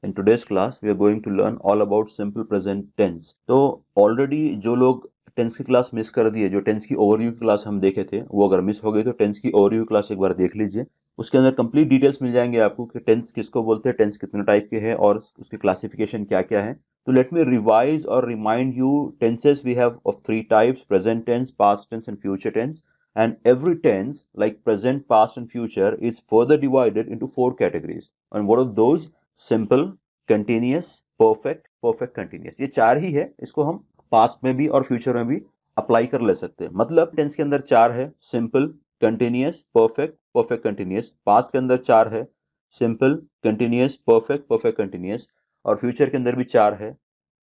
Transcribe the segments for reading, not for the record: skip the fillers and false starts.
In today's class, we are going to learn all about simple present tense. तो already जो लोग tense की class miss कर दिए, जो टेंस की ओवरव्यू की क्लास हम देखे थे, वो अगर मिस हो गई तो टेंस की ओवरव्यू क्लास एक बार देख लीजिए। उसके अंदर कंप्लीट डिटेल्स मिल जाएंगे आपको कि टेंस किसको बोलते हैं, टेंस कितने टाइप के हैं और उसकी क्लासिफिकेशन क्या क्या है। तो लेट मी रिवाइज और remind you, tenses we have of three types: present tense, past tense and future tense. And every tense, like present, past and future, is further divided into four categories. And what are those? Simple, continuous, perfect, perfect continuous, ये चार ही है। इसको हम past में भी और future में भी अप्लाई कर ले सकते हैं। मतलब टेंस के अंदर चार है: simple, continuous, perfect, perfect continuous. Past के अंदर चार है: simple, continuous, perfect, perfect continuous. और फ्यूचर के अंदर भी चार है: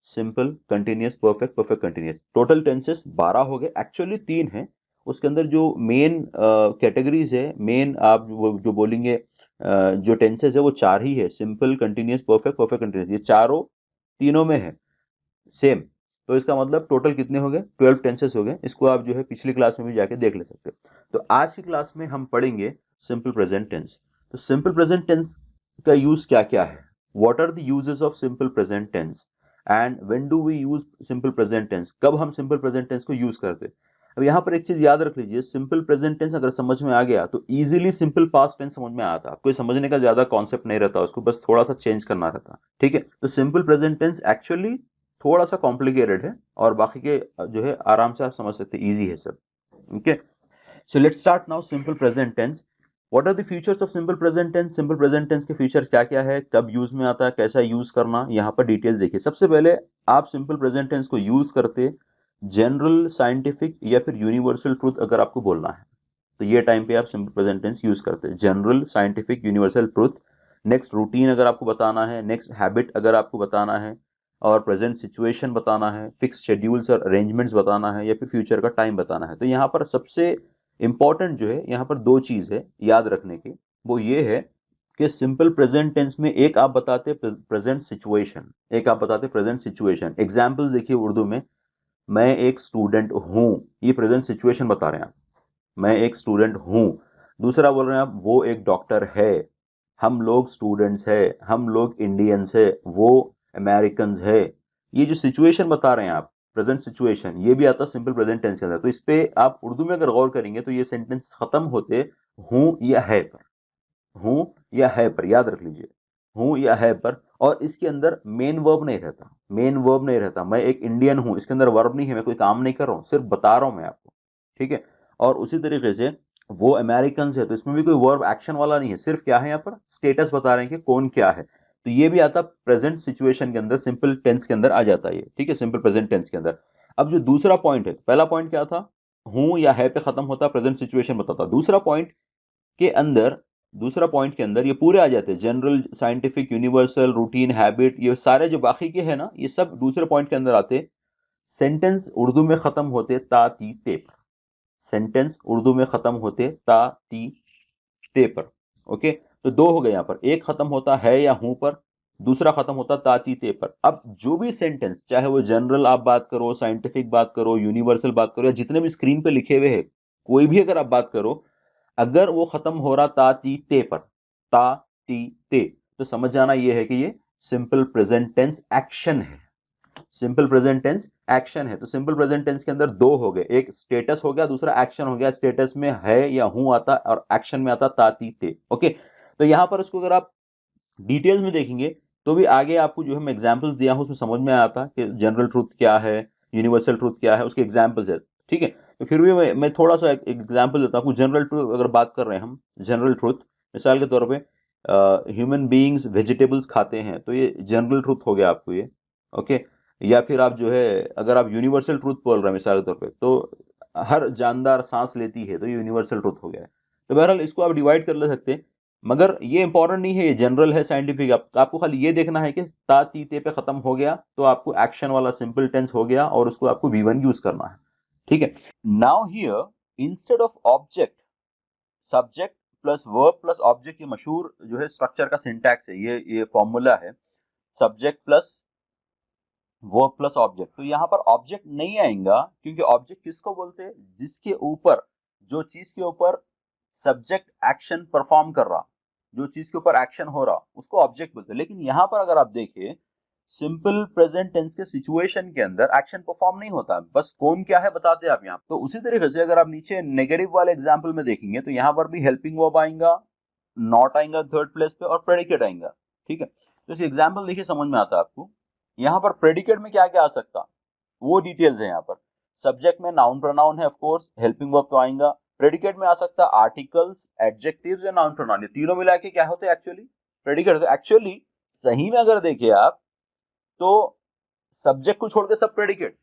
simple, continuous, perfect, perfect continuous. Total tenses 12 हो गए, एक्चुअली 3 है। उसके अंदर जो मेन कैटेगरीज है, मेन आप जो बोलेंगे जो टेंसेस है वो चार ही है: simple, continuous, perfect, perfect continuous. ये चारों तीनों में है सेम। तो इसका मतलब टोटल कितने हो गए? 12 टेंसेस हो गए। इसको आप जो है पिछली क्लास में भी जाके देख ले सकते हो। तो आज की क्लास में हम पढ़ेंगे सिंपल प्रेजेंट टेंस। तो सिंपल प्रेजेंट टेंस का यूज क्या क्या है? What are the uses of simple present tense and when do we use simple present tense? कब हम सिंपल प्रेजेंट टेंस को यूज करते हैं? अब यहाँ पर एक चीज याद रख लीजिए, सिंपल प्रेजेंट टेंस अगर समझ में आ गया तो इजीली सिंपल पास्ट टेंस समझ में आता है। कोई समझने का ज्यादा कॉन्सेप्ट नहीं रहता, उसको बस थोड़ा सा चेंज करना रहता। ठीक है, तो सिंपल प्रेजेंट टेंस एक्चुअली थोड़ा सा कॉम्प्लिकेटेड है और बाकी के जो है आराम से आप समझ सकते हैं, इजी है सब। Okay, so let's start now simple present tense. What are the features of simple present tense? Simple present tense के फीचर्स क्या क्या है, कब यूज में आता है, कैसा यूज करना, यहाँ पर डिटेल्स देखिए। सबसे पहले आप सिंपल प्रेजेंट टेंस को यूज करते जनरल, साइंटिफिक या फिर यूनिवर्सल ट्रूथ अगर आपको बोलना है, तो ये टाइम पे आप सिंपल प्रेजेंट टेंस यूज करते हैं। General, scientific, universal truth. Next routine अगर आपको बताना है, नेक्स्ट हैबिट अगर आपको बताना है, और प्रेजेंट सिचुएशन बताना है, फिक्स शेड्यूल्स और अरेंजमेंट्स बताना है, या फिर फ्यूचर का टाइम बताना है। तो यहाँ पर सबसे इंपॉर्टेंट जो है, यहाँ पर दो चीज है याद रखने की। वो ये है कि सिंपल प्रेजेंट टेंस में एक आप बताते प्रेजेंट सिचुएशन, एक आप बताते प्रेजेंट सिचुएशन। एग्जाम्पल्स देखिए उर्दू में, मैं एक स्टूडेंट हूं, ये प्रेजेंट सिचुएशन बता रहे हैं आप, मैं एक स्टूडेंट हूं। दूसरा बोल रहे हैं आप, वो एक डॉक्टर है, हम लोग स्टूडेंट्स है, हम लोग इंडियंस है, वो अमेरिकन है। ये जो सिचुएशन बता रहे हैं आप, प्रेजेंट सिचुएशन, ये भी आता है सिंपल प्रेजेंट टेंस के अंदर। तो इस पे आप उर्दू में अगर गौर करेंगे तो ये सेंटेंस खत्म होते हूं या है पर, हूं या है पर, याद रख लीजिए, हूं या है पर। और इसके अंदर मेन वर्ब नहीं रहता, मेन वर्ब नहीं रहता। मैं एक इंडियन हूं, इसके अंदर वर्ब नहीं है, मैं कोई काम नहीं कर रहा हूं, सिर्फ बता रहा हूं मैं आपको। ठीक है, और उसी तरीके से वो अमेरिकन है, तो इसमें भी कोई वर्ब एक्शन वाला नहीं है, सिर्फ क्या है यहाँ पर स्टेटस बता रहे हैं कि कौन क्या है। तो ये भी आता प्रेजेंट सिचुएशन के अंदर, सिंपल टेंस के अंदर आ जाता है ये। ठीक है, सिंपल प्रेजेंट टेंस के अंदर। अब जो दूसरा पॉइंट है, पहला पॉइंट क्या था? हूं या है पे खत्म होता, प्रेजेंट सिचुएशन बताता। दूसरा पॉइंट के अंदर, दूसरा पॉइंट के अंदर ये पूरे आ जाते हैं: general, scientific, universal, routine, habit. ये सारे जो बाकी के हैं ना, ये सब दूसरे पॉइंट के अंदर आते। सेंटेंस उर्दू में खत्म होते ता ती ते पर, सेंटेंस उर्दू में खत्म होते ता ती ते पर। ओके, तो दो हो गए यहां पर, एक खत्म होता है या हूं पर, दूसरा खत्म होता ता ती ते पर। अब जो भी सेंटेंस, चाहे वो जनरल आप बात करो, साइंटिफिक बात करो, यूनिवर्सल बात करो, या जितने भी स्क्रीन पे लिखे हुए हैं, कोई भी अगर आप बात करो, अगर वो खत्म हो रहा ता ती ते पर, ता ती ते, तो समझ जाना ये है कि ये सिंपल प्रेजेंट टेंस एक्शन है। सिंपल प्रेजेंट टेंस एक्शन है। तो सिंपल प्रेजेंट टेंस के अंदर दो हो गए, एक स्टेटस हो गया, दूसरा एक्शन हो गया। स्टेटस में है या हूं आता और एक्शन में आता ता ती ते। ओके, तो यहां पर उसको अगर आप डिटेल्स में देखेंगे तो भी आगे आपको जो हम एग्जांपल्स दिया हूं उसमें समझ में आता कि जनरल ट्रूथ क्या है, यूनिवर्सल ट्रूथ क्या है, उसके एग्जांपल्स है। ठीक है, तो फिर भी मैं थोड़ा सा एक एग्जांपल देता हूं। जनरल ट्रूथ अगर बात कर रहे हैं हम, जनरल ट्रूथ, मिसाल के तौर पे ह्यूमन बीइंग्स वेजिटेबल्स खाते हैं, तो ये जनरल ट्रूथ हो गया आपको ये। ओके, या फिर आप जो है, अगर आप यूनिवर्सल ट्रूथ बोल रहे हैं मिसाल के तौर पे, तो हर जानदार सांस लेती है, तो ये यूनिवर्सल ट्रूथ हो गया है। तो बहरहाल इसको आप डिवाइड कर ले सकते हैं, मगर ये इंपॉर्टेंट नहीं है, ये जनरल है, साइंटिफिक। आपको खाली ये देखना है कि ता ती ते पे खत्म हो गया तो आपको एक्शन वाला सिंपल टेंस हो गया और उसको आपको V1 यूज करना है। ठीक है, now here instead of object, subject plus verb plus object, ये मशहूर जो है स्ट्रक्चर का सिंटैक्स है, ये फॉर्मूला है, subject plus verb plus object. तो यहां पर ऑब्जेक्ट नहीं आएगा, क्योंकि ऑब्जेक्ट किसको बोलते हैं? जिसके ऊपर, जो चीज के ऊपर सब्जेक्ट एक्शन परफॉर्म कर रहा, जो चीज के ऊपर एक्शन हो रहा उसको ऑब्जेक्ट बोलते हैं। लेकिन यहां पर अगर आप देखिए सिंपल प्रेजेंट टेंस के सिचुएशन के अंदर एक्शन परफॉर्म नहीं होता, बस कौन क्या है बताते हैं आप यहाँ। तो उसी तरीके से अगर आप नीचे नेगेटिव वाले एग्जाम्पल में देखेंगे तो यहाँ पर भी हेल्पिंग वर्ब आएगा, नॉट आएगा थर्ड प्लेस पे और प्रेडिकेट आएगा। ठीक है, तो इस एग्जाम्पल देखिए समझ में आता है आपको। यहाँ पर प्रेडिकेट में क्या क्या आ सकता वो डिटेल्स है यहाँ पर। सब्जेक्ट में नाउन प्रोनाउन है, ऑफ कोर्स हेल्पिंग वर्ब तो आएगा। प्रेडिकेट में आ सकता है आर्टिकल्स, एडजेक्टिव्स या नाउन प्रोनाउन, ये तीनों मिला के क्या होते हैं एक्चुअली प्रेडिकेट। तो एक्चुअली सही में अगर देखिए आप तो सब्जेक्ट को छोड़ के सब प्रेडिकेट,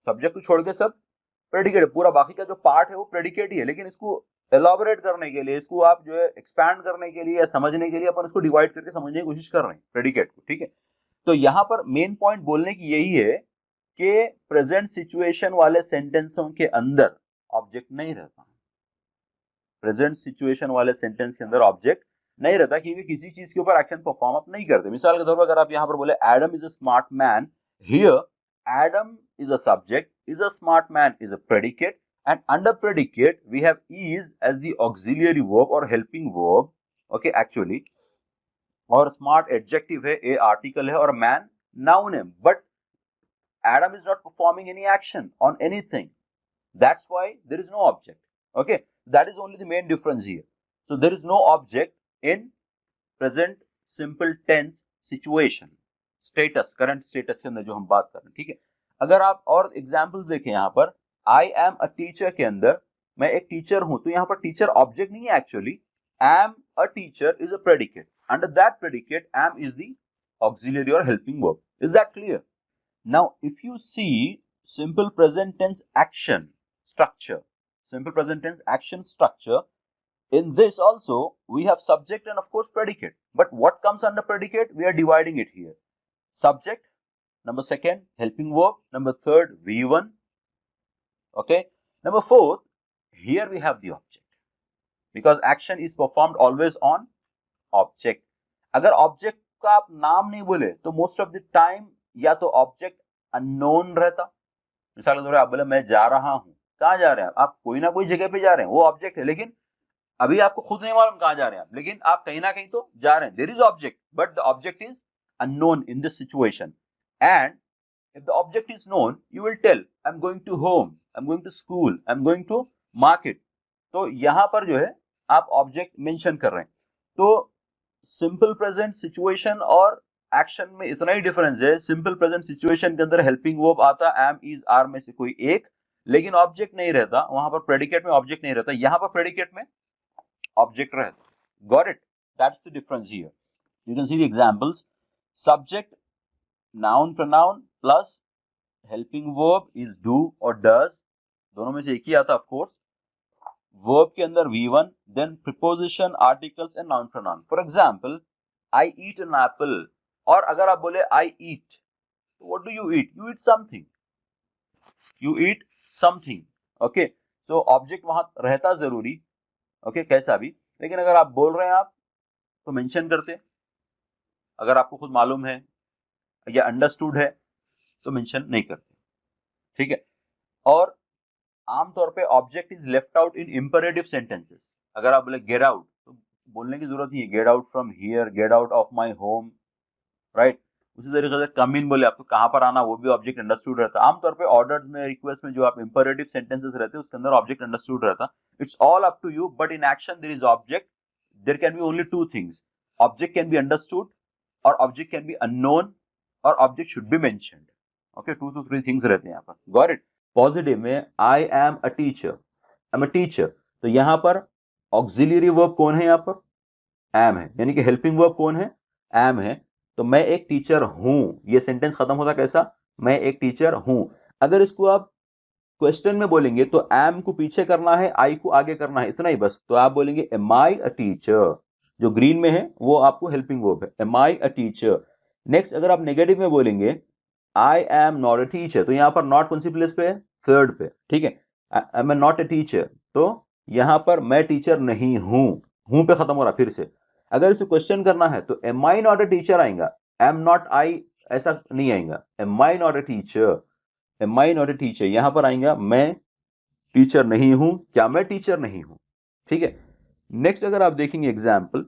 सब्जेक्ट को छोड़ के सब प्रेडिकेट, पूरा बाकी का जो पार्ट है वो प्रेडिकेट ही है। लेकिन इसको एलॉबरेट करने के लिए, इसको आप जो है एक्सपैंड करने के लिए या समझने के लिए अपन इसको डिवाइड करके समझने की कोशिश कर रहे हैं प्रेडिकेट को। ठीक है, तो यहां पर मेन पॉइंट बोलने की यही है कि प्रेजेंट सिचुएशन वाले सेंटेंसों के अंदर ऑब्जेक्ट नहीं रहता। प्रेजेंट सिचुएशन वाले सेंटेंस के अंदर ऑब्जेक्ट नहीं रहता क्योंकि किसी चीज के ऊपर एक्शन परफॉर्म आप नहीं करते। मिसाल के तौर पर अगर आप यहां पर बोले Adam is a smart man, here Adam is a subject, is a smart man is a predicate, and under predicate we have is as the auxiliary verb or helping verb. Okay, actually, और smart adjective है, a article है और man noun है, but Adam is not performing any action on anything. That's why there is no object. Okay, that is only the main difference here. So there is no object in present simple tense situation. Status, current status के अंदर जो हम बात कर रहे हैं। ठीक है, अगर आप और एग्जांपल्स देखें यहाँ पर आई एम अ टीचर के अंदर मैं एक टीचर हूं, तो यहाँ पर टीचर ऑब्जेक्ट नहीं है actually. Am a teacher is a predicate, under that predicate am is the auxiliary और helping verb. Is that clear? Now if you see simple present tense action structure, simple present tense action structure, in this also we have subject and of course predicate, but what comes under predicate we are dividing it here. Subject, number second helping verb, number third V1, okay, number fourth here we have the object because action is performed always on object. अगर object का आप नाम नहीं बोले तो most of the time या तो object unknown रहता। मिसाल के तौर पर आप बोले मैं जा रहा हूं, कहाँ जा रहे हैं आप कोई ना कोई जगह पे जा रहे हैं, वो ऑब्जेक्ट है, लेकिन अभी आपको खुद नहीं मालूम कहाँ जा रहे हैं आप, लेकिन आप कहीं ना कहीं तो जा रहे हैं। There is object but the object is unknown in this situation. And if the object is known, you will tell I'm going to home, I'm going to school, I'm going to market. तो यहां पर जो है आप object mention कर रहे हैं। तो सिंपल प्रेजेंट सिचुएशन और एक्शन में इतना ही डिफरेंस है। सिंपल प्रेजेंट सिचुएशन के अंदर हेल्पिंग वर्ब आता एम इज आर में से कोई एक, लेकिन ऑब्जेक्ट नहीं रहता। वहां पर प्रेडिकेट में ऑब्जेक्ट नहीं रहता, यहां पर प्रेडिकेट में ऑब्जेक्ट रहता। Got it? That's the difference here. You can see the examples. Subject, noun pronoun plus helping verb is do or does, दोनों में से एक ही आता ऑफ कोर्स। verb के अंदर V1, then preposition, articles and noun pronoun. For example, I eat an apple, और अगर आप बोले I eat, what do you eat? You eat something. You eat something. Okay, so object वहां रहता जरूरी, okay, कैसा भी, लेकिन अगर आप बोल रहे हैं आप तो मेंशन करते, अगर आपको खुद मालूम है या अंडरस्टूड है तो मेंशन नहीं करते। ठीक है, और आमतौर पे object is left out in imperative sentences. अगर आप बोले गेट आउट तो बोलने की जरूरत नहीं है, get out from here, get out of my home, right. उसी तरीके से कम इन बोले आपको कहां पर आना, वो भी ऑब्जेक्ट अंडरस्टूड रहता है। आमतौर पे ऑर्डर्स में, रिक्वेस्ट में जो आप इंपरेटिव सेंटेंसेस रहते हैं उसके अंदर ऑब्जेक्ट अंडरस्टूड रहता। It's all up to you, but in action there is object. There can be only two things, object can be understood और ऑब्जेक्ट कैन बी अननोन और object should be mentioned. Okay, 2 to 3 things रहते हैं यहाँ पर। Got it? Positive में I am a teacher, I am a teacher, तो यहाँ पर ऑक्सिलरी वर्ब कौन है? यहाँ पर एम है, यानी कि हेल्पिंग वर्ब कौन है? एम है। तो मैं एक टीचर हूं, ये सेंटेंस खत्म होता कैसा? मैं एक टीचर हूं। अगर इसको आप क्वेश्चन में बोलेंगे तो एम को पीछे करना है, आई को आगे करना है, इतना ही बस। तो आप बोलेंगे एम आई अ टीचर, जो ग्रीन में है वो आपको हेल्पिंग वर्ब है, am I a teacher. Next अगर आप नेगेटिव में बोलेंगे I am not a teacher, तो यहां पर नॉट कौन सी प्लेस पे है? थर्ड पे। ठीक है, आई एम नॉट अ टीचर, तो यहां पर मैं टीचर नहीं हूं पे खत्म हो रहा। फिर से अगर इसे क्वेश्चन करना है तो am I not a teacher आएगा, एम नॉट आई ऐसा नहीं आएगा। Am I not a teacher, am I not a teacher, यहां पर आएगा मैं टीचर नहीं हूं, क्या मैं टीचर नहीं हूं। ठीक है, नेक्स्ट अगर आप देखेंगे एग्जाम्पल,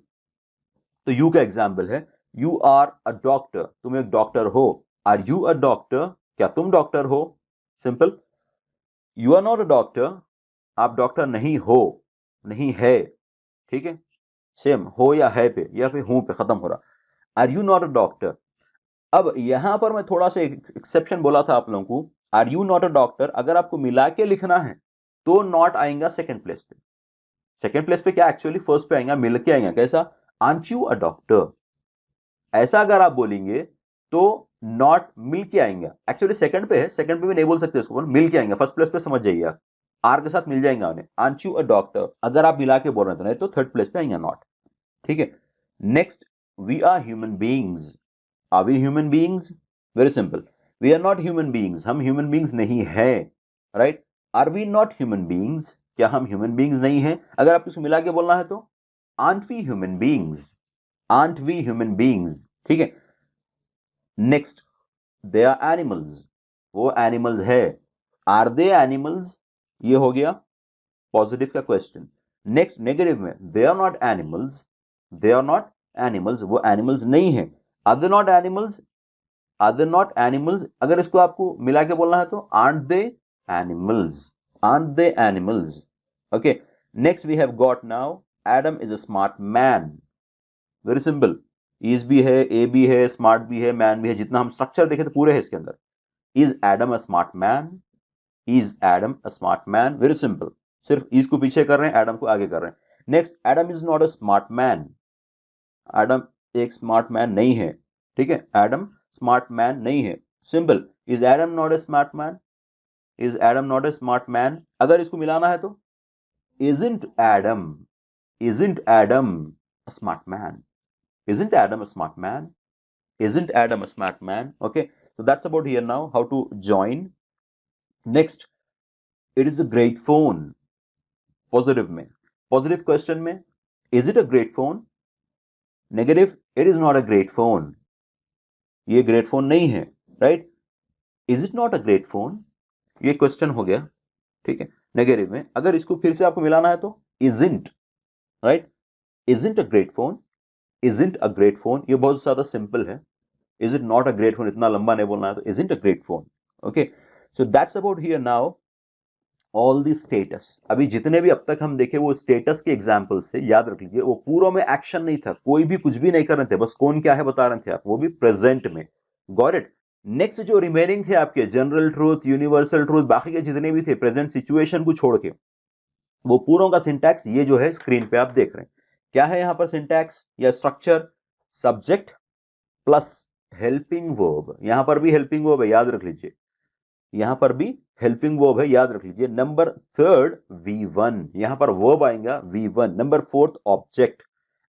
तो यू का एग्जाम्पल है, यू आर अ डॉक्टर, तुम एक डॉक्टर हो। आर यू अ डॉक्टर, क्या तुम डॉक्टर हो? Simple. You are not a doctor, आप डॉक्टर नहीं हो, नहीं है। ठीक है, सेम हो या है पे या फिर हूं पे खत्म हो रहा। Are you not a doctor. अब यहां पर मैं थोड़ा सा एक्सेप्शन बोला था आप लोगों को, are you not a doctor अगर आपको मिला के लिखना है तो नॉट आएगा सेकंड प्लेस पे। सेकंड प्लेस पे क्या, एक्चुअली फर्स्ट पे आएगा, मिल के आएगा। कैसा, आंट यू अ डॉक्टर। ऐसा अगर आप बोलेंगे तो नॉट मिल के आएंगे, एक्चुअली सेकंड पे है, सेकंड पे भी नहीं बोल सकते इसको, मिल के आएंगे, फर्स्ट प्लेस पे समझ जाइए आप, आर के साथ मिल जाएंगे उन्हें, आंट यू अ डॉक्टर अगर आप मिला के बोल रहे थे, नहीं तो थर्ड प्लेस पे आएंगे नॉट। ठीक है, next, we are human beings. Are we human beings? Very simple, we are not human beings, हम ह्यूमन बीइंग्स नहीं है, right. Are we not human beings, क्या हम ह्यूमन बीइंग्स नहीं है? अगर आप इसको मिला के बोलना है तो aren't we human beings, aren't we human beings. ठीक है, नेक्स्ट, दे आर एनिमल्स, वो एनिमल्स है। आर दे एनिमल्स, ये हो गया पॉजिटिव का क्वेश्चन। नेक्स्ट, नेगेटिव में, they are not animals, they are not animals, वो एनिमल्स नहीं है। Are they not animals, are they not animals अगर इसको आपको मिला के बोलना है तो aren't they animals, aren't they animals. Okay, next we have got now, Adam is a smart man. Very simple, is भी है, ए भी है, स्मार्ट भी है, मैन भी है, जितना हम स्ट्रक्चर देखे तो पूरे है इसके अंदर। Is Adam a smart man, is Adam a smart man, very simple, सिर्फ इज को पीछे कर रहे हैं, एडम को आगे कर रहे हैं। Next, Adam is not a smart man, Adam एक स्मार्ट मैन नहीं है। ठीक है, एडम स्मार्ट मैन नहीं है, simple. Is Adam not a smart man, is Adam not a smart man अगर इसको मिलाना है तो isn't Adam, isn't Adam a smart man, isn't Adam a smart man, isn't Adam a smart man? Okay, so that's about here now how to join. Next, it is a great phone, positive में, positive question में, is it a great phone? Negative, it is not a great phone, ये great phone नहीं है, right? Is it not a great phone? ये question हो गया। ठीक है, नेगेटिव में अगर इसको फिर से आपको मिलाना है तो isn't, right? isn't a great phone, isn't a great phone, ये बहुत ज्यादा सिंपल है। is it not a great phone इतना लंबा नहीं बोलना है, तो isn't a great phone। okay, so that's about here now all the status। अभी जितने भी अब तक हम देखे वो स्टेटस के एग्जांपल्स थे, याद रख लीजिए, वो पूरों में एक्शन नहीं था, कोई भी कुछ भी नहीं कर रहे थे, बस कौन क्या है बता रहे थे आप, वो भी प्रेजेंट में। Got it. नेक्स्ट जो रिमेनिंग थे आपके जनरल ट्रूथ, यूनिवर्सल ट्रूथ, बाकी के जितने भी थे प्रेजेंट सिचुएशन को छोड़ के, वो पूरों का सिंटैक्स ये जो है स्क्रीन पे आप देख रहे हैं। क्या है यहां पर सिंटैक्स या structure? Subject plus helping verb, यहां पर भी हेल्पिंग वर्ब है, याद रख लीजिए, यहां पर भी हेल्पिंग वर्ब है, याद रख लीजिए। नंबर थर्ड V1, यहां पर वर्ब आएगा V1। Number fourth object.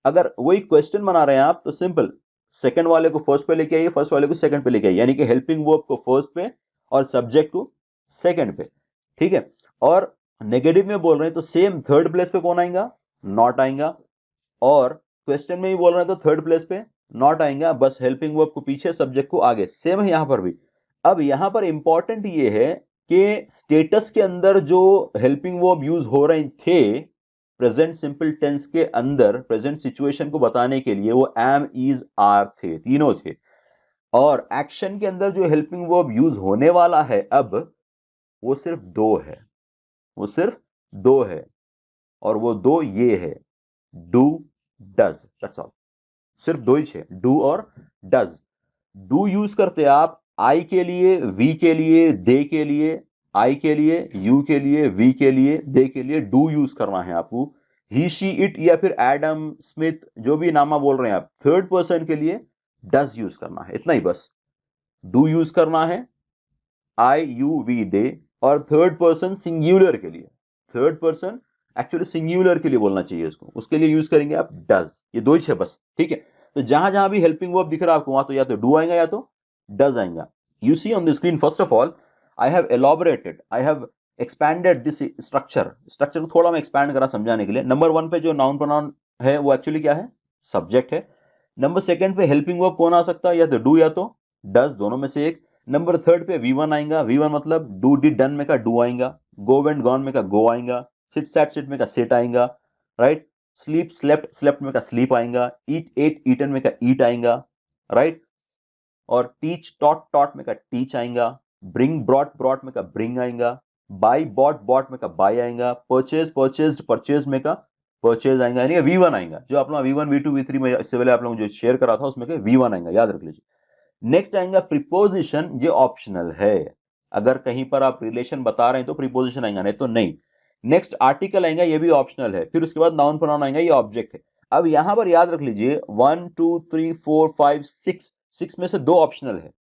अगर वही क्वेश्चन बना रहे हैं आप तो सिंपल, सेकंड वाले को फर्स्ट पे लेके आइए, फर्स्ट वाले को सेकंड पे लेके आइए, यानी कि हेल्पिंग वर्ब को फर्स्ट पे और सब्जेक्ट को सेकंड पे। ठीक है, और नेगेटिव में बोल रहे हैं तो सेम थर्ड प्लेस पे कौन आएगा? नॉट आएगा। और क्वेश्चन में भी बोल रहे हैं तो थर्ड प्लेस पे नॉट आएगा, बस हेल्पिंग वर्ब को पीछे, सब्जेक्ट को आगे, सेम है यहां पर भी। अब यहां पर इंपॉर्टेंट ये है कि स्टेटस के अंदर जो हेल्पिंग वर्ब यूज हो रहे थे प्रेजेंट सिंपल टेंस के अंदर, प्रेजेंट सिचुएशन को बताने के लिए, वो एम, इज, आर थे, तीनों थे। और एक्शन के अंदर जो हेल्पिंग वर्ब यूज होने वाला है अब, वो सिर्फ दो है, वो सिर्फ दो है, और वो दो ये है, डू, डज, दैट्स ऑल। सिर्फ दो ही है, डू और डज। डू यूज करते आप आई के लिए, वी के लिए, दे के लिए, आई के लिए, यू के लिए, वी के लिए, दे के लिए डू यूज करना है आपको। ही, शी, इट या फिर एडम, स्मिथ, जो भी नामा बोल रहे हैं आप, थर्ड पर्सन के लिए डज यूज करना है, इतना ही बस। डू यूज करना है आई, यू, वी, दे, और थर्ड पर्सन सिंगुलर के लिए, थर्ड पर्सन एक्चुअली सिंगुलर के लिए बोलना चाहिए इसको, उसके लिए यूज करेंगे आप डज। ये दो ही है बस। ठीक है, तो जहां जहां भी हेल्पिंग वर्ब दिख रहा है आपको, वहां तो या तो डू आएगा या तो डज आएगा। You see on the screen, first of all I have elaborated, I have expanded this structure, structure को थोड़ा मैं एक्सपैंड करा समझाने के लिए। नंबर वन पे जो नाउन प्रोनाउन है वो एक्चुअली क्या है? सब्जेक्ट है। नंबर सेकंड पे हेल्पिंग वर्ब कौन आ सकता है? या तो डू या तो डज, दोनों में से एक। नंबर थर्ड पे V1 आएगा, V1 मतलब डू, डिड, डन में का डू आएगा, गो, वेंट, गॉन में का गो आएगा, सिट, सैट, सिट में का सिट आएगा, राइट। स्लीप स्लेप्ट, स्लेप्ट में का स्लीप आएगा, ईट एट ईटन में का ईट आएगा, राइट। और टीच टॉट, टॉट में का टीच आएगा, ब्रिंग ब्रॉट, ब्रॉट में का ब्रिंग आएगा, बाई बॉट, बॉट में का बाई आएगा, परचेज परचेज्ड, परचेज में का परचेज आएगा, यानी V1 आएगा। जो आप लोग V1 V2 V3 में इससे पहले आप लोग जो शेयर करा था उसमें V1 आएगा, याद रख लीजिए। नेक्स्ट आएगा प्रीपोजिशन, ये ऑप्शनल है, अगर कहीं पर आप रिलेशन बता रहे हैं तो प्रीपोजिशन आएगा, नहीं तो नहीं। नेक्स्ट आर्टिकल आएगा, ये भी ऑप्शनल है। फिर उसके बाद नाउन प्रोनाउन आएगा, ये ऑब्जेक्ट है। अब यहां पर याद रख लीजिए 1 2 3 4 5 6 में से 2 ऑप्शनल है,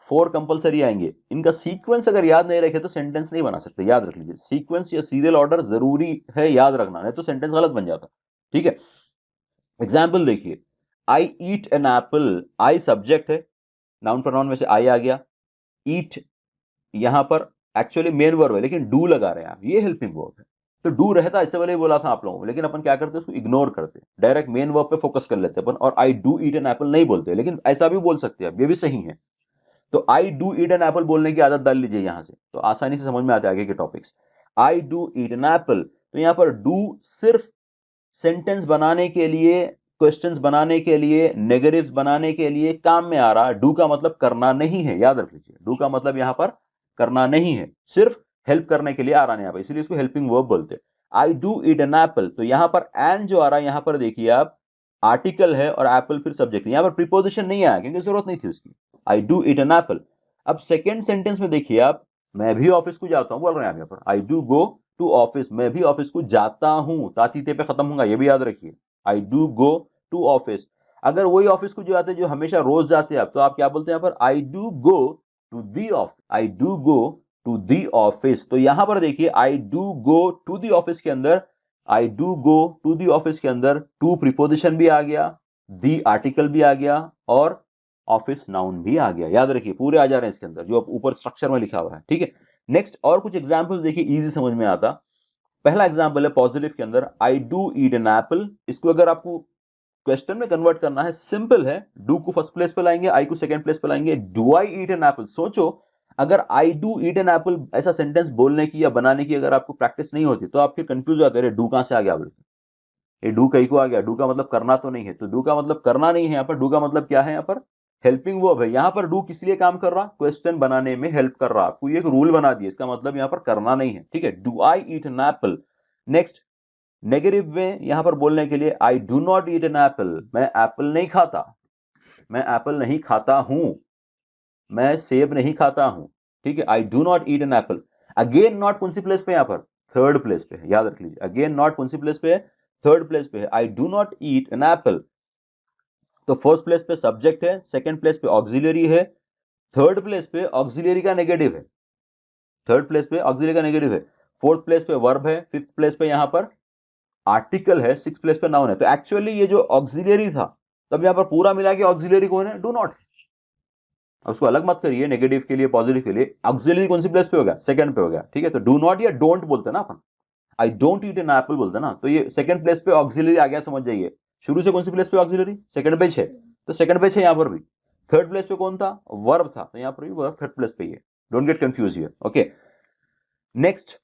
4 कंपलसरी आएंगे। इनका सीक्वेंस अगर याद नहीं रखे तो सेंटेंस नहीं बना सकते, याद रख लीजिए। सीक्वेंस या सीरियल ऑर्डर जरूरी है याद रखना, नहीं तो सेंटेंस गलत बन जाता, ठीक है। एग्जाम्पल देखिए, I eat an apple, I subject है, नाउन प्रोनाउन में से आई आ गया। ईट यहां पर एक्चुअली मेन वर्ब है, लेकिन डू लगा रहे हैं आप, ये हेल्पिंग वर्ब है। तो डू रहता इससे पहले बोला था आप लोगों को, लेकिन अपन क्या करते हैं, उसको इग्नोर करते हैं, डायरेक्ट मेन वर्ब पे फोकस कर लेते हैं अपन, और I do eat an Apple नहीं बोलते, लेकिन ऐसा भी बोल सकते हैं, ये भी सही है। तो I do eat an Apple बोलने की आदत डाल लीजिए यहां से, तो आसानी से समझ में आते हैं आगे के topics. I do eat an Apple, तो यहां पर डू सिर्फ सेंटेंस बनाने के लिए, क्वेश्चंस बनाने के लिए, नेगेटिव्स बनाने के लिए काम में आ रहा। डू का मतलब करना नहीं है, याद रख लीजिए। डू का मतलब यहां पर करना नहीं है, सिर्फ हेल्प करने के लिए आ रहा है यहां पर, इसलिए इसको हेल्पिंग वर्ब बोलते हैं। I do eat an Apple, तो यहां पर एन जो आ रहा है, यहां पर देखिए आप, आर्टिकल है और एप्पल फिर सब्जेक्ट है, यहां पर प्रीपोजिशन नहीं आया क्योंकि जरूरत नहीं थी उसकी। I do eat an Apple. अब सेकेंड सेंटेंस में देखिए आप, मैं भी ऑफिस को जाता हूं बोल रहे हैं आप यहां पर, I do go to office, मैं भी ऑफिस को जाता हूं, तातीते पे खत्म होगा, ये भी याद रखिए। I do go to office. अगर वही ऑफिस को जो आते हैं जो हमेशा रोज जाते हैं आप, तो आप क्या बोलते हैं यहाँ पर, I do go to the office, I do go to the office. तो यहां पर देखिए I do go to the office के अंदर, I do go to the office के अंदर टू प्रीपोजिशन भी आ गया, दी आर्टिकल भी आ गया, और ऑफिस नाउन भी आ गया। याद रखिए पूरे आ जा रहे हैं इसके अंदर जो ऊपर स्ट्रक्चर में लिखा हुआ है, ठीक है। नेक्स्ट और कुछ एग्जाम्पल देखिए, इजी समझ में आता। पहला एग्जाम्पल है पॉजिटिव के अंदर, I do eat an Apple. इसको अगर आपको क्वेश्चन में कन्वर्ट करना है, सिंपल है, डू को फर्स्ट प्लेस पे लाएंगे, आई को सेकंड प्लेस पे लाएंगे। Do I eat an Apple, सोचो अगर I do eat an Apple ऐसा सेंटेंस बोलने की या बनाने की अगर आपको प्रैक्टिस नहीं होती तो आप फिर कंफ्यूज हो जाते हैं, डू कहां से आ गया बोल के, ये डू कहीं को आ गया, डू का मतलब करना तो नहीं है। तो डू का मतलब करना नहीं है, यहाँ पर डू का मतलब क्या है, यहाँ पर हेल्पिंग वर्ब है। यहाँ पर डू किस लिए काम कर रहा, क्वेश्चन बनाने में हेल्प कर रहा। आपको ये एक रूल बना दिया, इसका मतलब यहाँ पर करना नहीं है, ठीक है। Do I eat an Apple. Next negative में यहां पर बोलने के लिए, I do not eat an Apple, मैं एप्पल नहीं खाता, मैं एप्पल नहीं खाता हूं, मैं सेब नहीं खाता हूं, ठीक है। I do not eat an Apple. Again not कौन सी प्लेस पे, यहां पर थर्ड प्लेस पे है, याद रख लीजिए। अगेन नॉट कौन सी प्लेस पे है, थर्ड प्लेस पे है। I do not eat an Apple, तो फर्स्ट प्लेस पे सब्जेक्ट है, सेकंड प्लेस पे ऑक्सिलरी है, थर्ड प्लेस पे ऑक्सिलरी का नेगेटिव है, थर्ड प्लेस पे ऑक्सिलरी का नेगेटिव है, फोर्थ प्लेस पे वर्ब है, फिफ्थ प्लेस पे यहां पर आर्टिकल है, सिक्स प्लेस पे नाउन है। तो एक्चुअली ये जो ऑक्सिलरी था, तब यहां पर पूरा मिला के ऑक्सिलरी कौन है, डू नॉट। अब उसको अलग मत करिए, नेगेटिव के लिए पॉजिटिव के लिए ऑक्सिलरी कौन सी प्लेस पे हो गया, सेकंड पे हो गया, ठीक है। तो डू नॉट या डोंट बोलते हैं ना अपन, I don't eat an apple बोलते हैं ना, तो ये सेकंड प्लेस पे ऑक्सिलरी आ गया, समझ जाइए। शुरू से कौन सी प्लेस पे ऑक्सिलरी, सेकंड पे है, तो सेकंड पे है यहां पर भी। थर्ड प्लेस पे कौन था, वर्ब था, तो यहां पर भी वर्ब थर्ड प्लेस पे ही है, don't get confuse here, okay. Next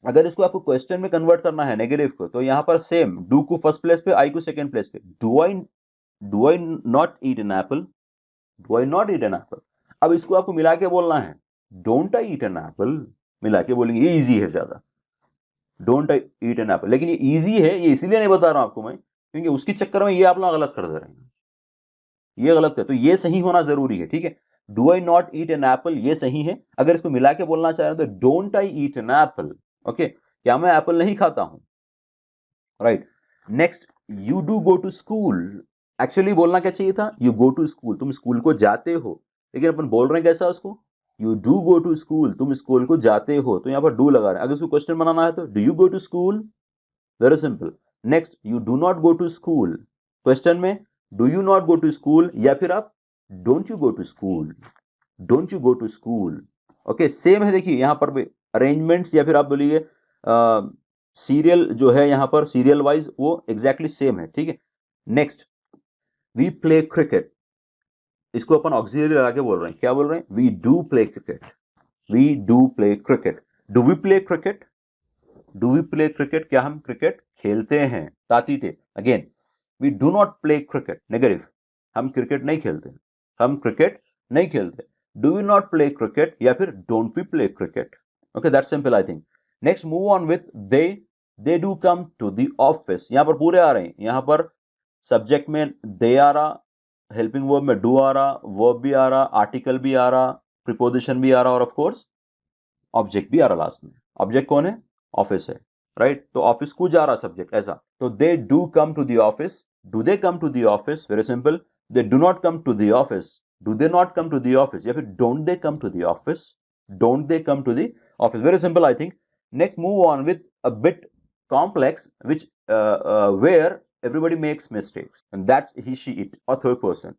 अगर इसको आपको क्वेश्चन में कन्वर्ट करना है नेगेटिव को, तो यहां पर सेम, डू को फर्स्ट प्लेस पे, आई को सेकंड प्लेस पे। Do I not eat an Apple, do I not eat an Apple. अब इसको आपको मिला के बोलना है, don't I eat an Apple, मिला के बोलेंगे, ये इजी है ज्यादा, don't I eat an Apple. लेकिन ये इजी है, ये इसीलिए नहीं बता रहा हूं आपको मैं, क्योंकि उसके चक्कर में ये आप लोग गलत कर दे रहे हैं, ये गलत है, तो ये सही होना जरूरी है, ठीक है। Do I not eat an Apple, ये सही है। अगर इसको मिला के बोलना चाह रहे हैं तो don't I eat an apple, okay, क्या मैं एप्पल नहीं खाता हूं, right. Next, you do go to school. Actually बोलना क्या चाहिए था, यू गो टू स्कूल, तुम स्कूल को जाते हो, लेकिन अपन बोल रहे हैं कैसा उसको, you do go to school, तुम स्कूल को जाते हो, तो यहां पर डू लगा रहे हैं। अगर उसको क्वेश्चन बनाना है तो do you go to school, very simple. Next, you do not go to school, question में do you not go to school, या फिर आप don't you go to school, don't you go to school, okay. Same है, देखिए यहां पर भी arrangements, या फिर आप बोलिए सीरियल जो है यहां पर सीरियल वाइज वो एग्जैक्टली सेम है, ठीक है। नेक्स्ट, वी प्ले क्रिकेट, इसको अपन ऑक्सिलरी लगा के बोल रहे हैं, क्या बोल रहे हैं, we do play cricket, we do play cricket. Do we play cricket, do we play cricket, क्या हम क्रिकेट खेलते हैं, तातीते। Again we do not play cricket, negative, हम क्रिकेट नहीं खेलते, हम क्रिकेट नहीं खेलते। Do we not play cricket या फिर don't we play cricket. Okay, that's simple I think. Next move on with they do come to the office. यहां पर पूरे आ रहे हैं, यहां पर सब्जेक्ट में दे आ रहा, हेल्पिंग वर्ब में डू आ रहा, वर्ब भी आ रहा, आर्टिकल भी आ रहा, प्रीपोजिशन भी आ रहा और ऑफ कोर्स ऑब्जेक्ट भी आ रहा लास्ट में। ऑब्जेक्ट कौन है, ऑफिस है, राइट। तो ऑफिस को जा रहा सब्जेक्ट ऐसा। तो they do come to the office, do they come to the office, very simple. They do not come to the office, do they not come to the office, या फिर don't they come to the office, don't they come to the office, very simple I think. Next move on with a bit complex which where everybody makes mistakes and that's he she it और third person.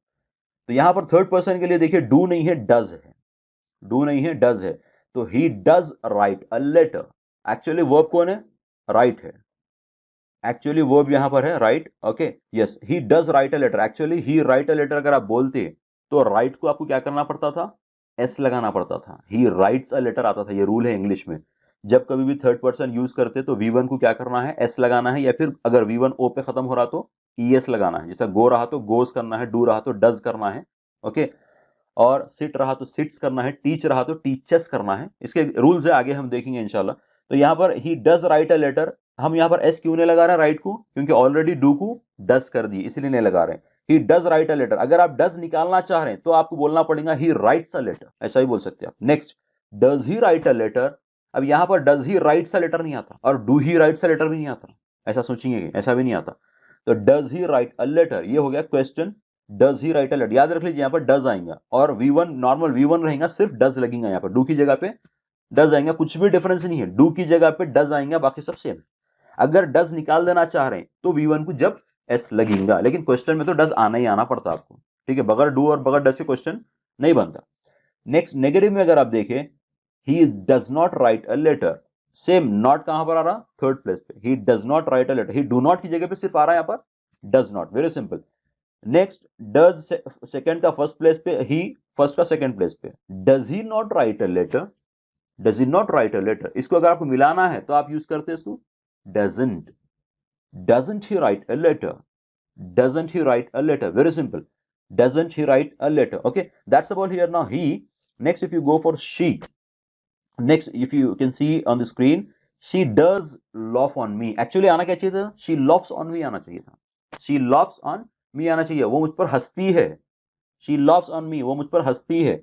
तो यहां पर third person के लिए देखिए do नहीं है, does है, डू नहीं है, डज है। तो he does write a letter, actually verb कौन है, राइट है, एक्चुअली वर्ब यहां पर है right. Okay, yes, he does write a letter, actually he write a letter अगर आप बोलते तो राइट को आपको क्या करना पड़ता था, एस लगाना पड़ता था। ही राइट्स अ लेटर आता था, ये रूल है इंग्लिश में। जब कभी भी थर्ड पर्सन यूज करते तो वी1 को क्या करना है, एस लगाना है, या फिर अगर वी1 ओ पे खत्म हो रहा तो ईएस लगाना है। जैसा गो रहा तो गोस करना है, डू रहा तो डज करना है। ओके, और सिट रहा तो सिट्स करना है, टीच रहा तो टीचेस करना है। इसके रूल्स है, आगे हम देखेंगे इंशाल्लाह। तो यहां पर he does write a letter, हम यहां पर एस क्यों नहीं लगा रहे हैं राइट को, क्योंकि ऑलरेडी डू को डज कर दी, इसलिए नहीं लगा रहे हैं। He does write a letter, अगर आप डज निकालना चाह रहे हैं तो आपको बोलना पड़ेगा ही राइट्स अ लेटर, ऐसा ही बोल सकते हैं आप। Next, does he write a letter, अब यहां पर does he writes a letter नहीं आता और do he writes a letter भी नहीं आता, ऐसा सोचेंगे, ऐसा भी नहीं आता। तो does he write a letter, ये हो गया question. Does he write a letter, याद रख लीजिए यहां पर डज आएगा और वी1 नॉर्मल वी1 रहेगा, सिर्फ डज लगेगा, यहां पर डू की जगह पे डज आएगा, कुछ भी डिफरेंस नहीं है, डू की जगह पे डज आएगा, बाकी सब सेम। अगर डज निकाल देना चाह रहे हैं तो वी1 को जब एस लगेगा, लेकिन क्वेश्चन में तो डज आना ही आना पड़ता आपको, ठीक है, बगैर डू और बगैर डज के क्वेश्चन नहीं बनता। नेक्स्ट, नेगेटिव में अगर आप देखें, he does not write a letter, same, not कहां पर आ रहा, थर्ड प्लेस पे, he does not write a letter, he do not की जगह पे सिर्फ आ रहा है यहां पर does not, very simple. Next, does second का फर्स्ट प्लेस पे, ही फर्स्ट का सेकंड प्लेस पे, does he not write a letter, does he not write a letter, इसको अगर आपको मिलाना है तो आप यूज करते हैं इसको doesn't, doesn't he write a letter, doesn't he write a letter, very simple, doesn't he write a letter। Okay, that's about here now he। Next, if you go for she, next if you can see on the screen, she does laugh on me, actually आना क्या चाहिए था, she laughs on me आना चाहिए था, she laughs on me आना चाहिए, वो मुझ पर हंसती है, she laughs on me, वो मुझ पर हंसती है।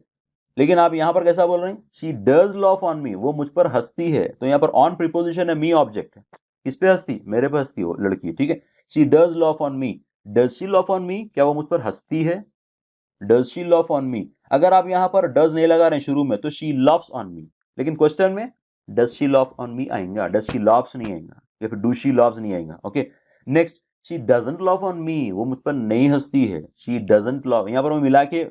लेकिन आप यहां पर कैसा बोल रहे हैं, she does laugh on me, वो मुझ पर हंसती है। तो यहां पर ऑन प्रीपोजिशन है, मी ऑब्जेक्ट है, किस पे हंसती, मेरे पे हंसती, वो लड़की, ठीक है। she does laugh on me, does she laugh on me, क्या वो मुझ पर हंसती है, does she laugh on me। अगर आप यहां पर does नहीं लगा रहे हैं शुरू में तो she laughs on me, लेकिन क्वेश्चन में does she laugh on me आएगा, does she laughs नहीं आएगा, या फिर do she laughs नहीं आएगा। Okay, next, she doesn't laugh on me, वो मुझ पर नहीं हंसती है, she doesn't laugh, यहां पर मैं मिला के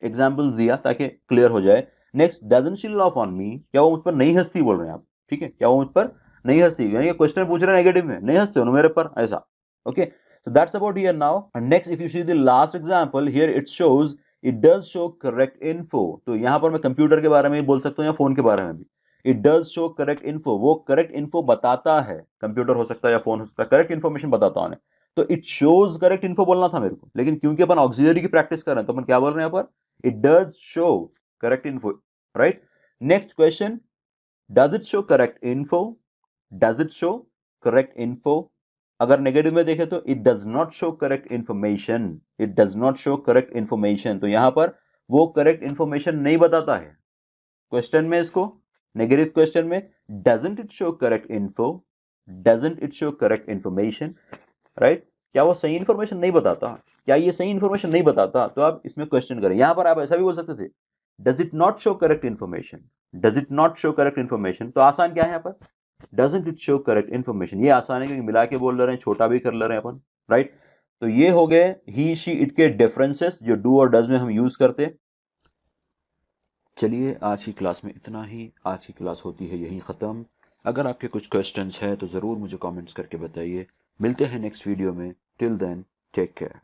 एग्जाम्पल्स दिया ताकि क्लियर हो जाए। Next, doesn't she laugh on me, क्या वो मुझ पर नहीं हंसती बोल रहे हैं आप, ठीक है, क्या वो मुझ पर नहीं हंसती, यानी क्वेश्चन पूछ रहे हैं नेगेटिव में, नहीं हंसते हो मेरे पर, ऐसा। Okay, so that's about here now। And next, if you see the last example here, it shows, it does show correct info। तो यहां पर मैं कंप्यूटर के बारे में भी बोल सकता हूं या फोन के बारे में भी। It does show correct info, वो करेक्ट इन्फो बताता है, कंप्यूटर हो सकता है या फोन हो सकता है, करेक्ट इन्फॉर्मेशन बताता है। तो इट शोज करेक्ट इन्फो बोलना था मेरे को, लेकिन क्योंकि अपन ऑक्सिलरी की प्रैक्टिस कर रहे हैं तो अपन क्या बोल रहे हैं यहाँ पर, it does show correct info, right। next question, does it show correct info, does it show correct info। अगर नेगेटिव में देखें तो it does not show correct information, it does not show correct information, तो यहां पर वो correct information नहीं बताता है। क्वेश्चन में इसको, नेगेटिव क्वेश्चन में, doesn't it show correct info, doesn't it show correct information, right, क्या वो सही इंफॉर्मेशन नहीं बताता, क्या ये सही इंफॉर्मेशन नहीं बताता, तो आप इसमें क्वेश्चन करें। यहां पर आप ऐसा भी बोल सकते थे, does it not show correct information, does it not show correct information, तो आसान क्या है यहाँ पर, doesn't it show correct information, ये आसान है क्योंकि मिला के बोल रहे हैं, छोटा भी कर ले रहे हैं अपन, राइट। तो ये हो गए ही शी इट के डिफरेंसेस जो डू और डज में हम यूज करते। चलिए आज की क्लास में इतना ही, आज की क्लास होती है यहीं ख़त्म। अगर आपके कुछ क्वेश्चंस हैं तो ज़रूर मुझे कमेंट्स करके बताइए। मिलते हैं नेक्स्ट वीडियो में, टिल देन टेक केयर।